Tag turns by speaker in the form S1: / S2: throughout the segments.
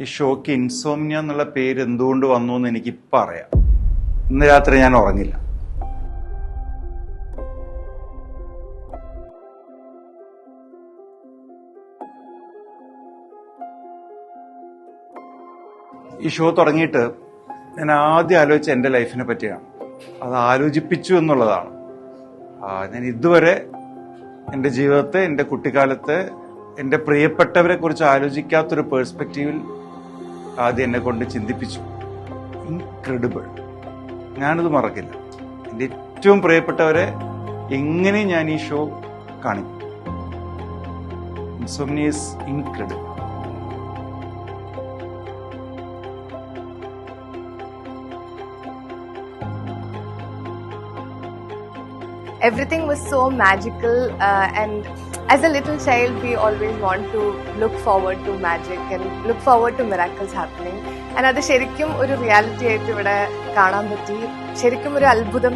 S1: ഈ shock insomnia എന്നുള്ള പേര് എന്തുകൊണ്ട് വന്നു എന്ന് എനിക്കിപ്പോൾ അറിയാം. ഇന്ന് രാത്രി ഞാൻ ഉറങ്ങില്ല. ഈ ഷോ തുടങ്ങിയിട്ട് ഞാൻ ആദ്യം ആലോചിച്ച എൻ്റെ ലൈഫിനെ പറ്റിയാണ്. അത് ആലോചിപ്പിച്ചു എന്നുള്ളതാണ്. ഞാൻ ഇതുവരെ എൻ്റെ ജീവിതത്തെ, എൻ്റെ കുട്ടിക്കാലത്തെ, എൻ്റെ പ്രിയപ്പെട്ടവരെ കുറിച്ച് ആലോചിക്കാത്തൊരു പേഴ്സ്പെക്റ്റീവിൽ ആദ്യം എന്നെ കൊണ്ട് ചിന്തിപ്പിച്ചു. ഇൻക്രെഡിബിൾ. ഞാനത് മറക്കില്ല. എൻ്റെ ഏറ്റവും പ്രിയപ്പെട്ടവരെ എങ്ങനെ ഞാൻ ഈ ഷോ കാണിക്കും. Insomnia is incredible.
S2: Everything was so magical, and as a little child we always want to look forward to magic and look forward to miracles happening, and അത് ശരിക്കും ഒരു റിയാലിറ്റി ആയിട്ട് ഇവിടെ കാണാൻ പറ്റി. ശരിക്കും ഒരു അത്ഭുതം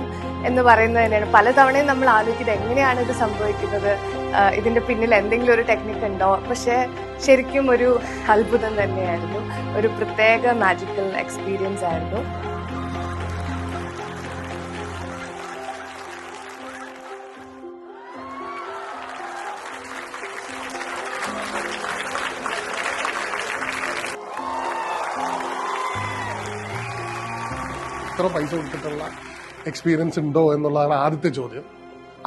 S2: എന്ന് പറയുന്നത് തന്നെയാണ്. പലതവണയും നമ്മൾ ആലോചിക്കുന്നത് എങ്ങനെയാണ് ഇത് സംഭവിക്കുന്നത്, ഇതിന്റെ പിന്നിൽ എന്തെങ്കിലും ഒരു ടെക്നിക്ക് ഉണ്ടോ. പക്ഷെ ശരിക്കും ഒരു അത്ഭുതം തന്നെയായിരുന്നു. ഒരു പ്രത്യേക മാജിക്കൽ എക്സ്പീരിയൻസ് ആയിരുന്നു.
S3: എത്ര പൈസ കൊടുത്തിട്ടുള്ള എക്സ്പീരിയൻസ് ഉണ്ടോ എന്നുള്ളതാണ് ആദ്യത്തെ ചോദ്യം.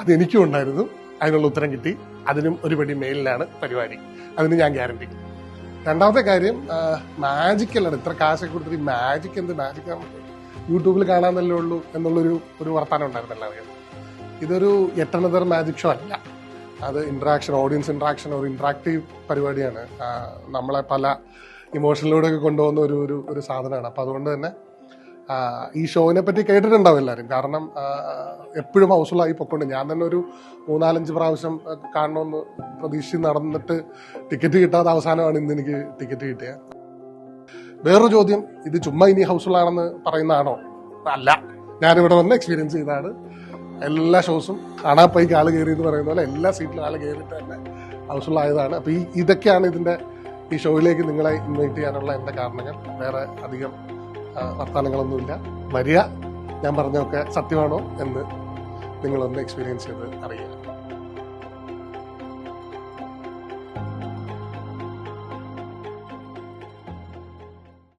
S3: അതെനിക്കും ഉണ്ടായിരുന്നു. അതിനുള്ള ഉത്തരം കിട്ടി. അതിനും ഒരു പടി മേലിലാണ് പരിപാടി. അതിന് ഞാൻ ഗ്യാരണ്ടി. രണ്ടാമത്തെ കാര്യം, മാജിക്കല്ലാണ്. ഇത്ര കാശൊക്കെ കൊടുത്തിട്ട് മാജിക് എന്ത് മാജിക്, നമുക്ക് യൂട്യൂബിൽ കാണാനല്ലേ ഉള്ളൂ എന്നുള്ളൊരു വർത്താനം ഉണ്ടായിരുന്നല്ലോ അറിയാം. ഇതൊരു യെറ്റ് അനദർ മാജിക് ഷോ അല്ല. അത് ഇന്ററാക്ഷൻ, ഓഡിയൻസ് ഇന്ററാക്ഷൻ, ഒരു ഇന്ററാക്റ്റീവ് പരിപാടിയാണ്. നമ്മളെ പല ഇമോഷനിലൂടെയൊക്കെ കൊണ്ടുപോകുന്ന ഒരു സാധനമാണ്. അപ്പം അതുകൊണ്ട് തന്നെ ഈ ഷോനെ പറ്റി കേട്ടിട്ടുണ്ടാവും എല്ലാവരും. കാരണം എപ്പോഴും ഹൗസ്ഫുള്ളായി പൊക്കൊണ്ട് ഞാൻ തന്നെ ഒരു 3-4 പ്രാവശ്യം കാണണമെന്ന് പ്രതീക്ഷിച്ച് നടന്നിട്ട് ടിക്കറ്റ് കിട്ടാതെ അവസാനമാണ് ഇന്ന് എനിക്ക് ടിക്കറ്റ് കിട്ടിയത്. വേറൊരു ചോദ്യം, ഇത് ചുമ്മാ ഇനി ഹൗസ്ഫുള്ളാണെന്ന് പറയുന്നതാണോ? അല്ല, ഞാനിവിടെ വന്ന് എക്സ്പീരിയൻസ് ചെയ്താണ്. എല്ലാ ഷോസും കാണാപ്പൈക്ക് ആൾ കയറി എന്ന് പറയുന്ന പോലെ എല്ലാ സീറ്റിലും ആൾ കയറിയിട്ട് തന്നെ ഹൗസ്ഫുള്ളായതാണ്. അപ്പോൾ ഇതൊക്കെയാണ് ഈ ഷോയിലേക്ക് നിങ്ങളെ ഇൻവൈറ്റ് ചെയ്യാനുള്ള എൻ്റെ കാരണങ്ങൾ. വേറെ അധികം വർത്തമാനങ്ങളൊന്നുമില്ല. വരിക, ഞാൻ പറഞ്ഞൊക്കെ സത്യമാണോ എന്ന് നിങ്ങളൊന്ന് എക്സ്പീരിയൻസ് ചെയ്ത് അറിയുക.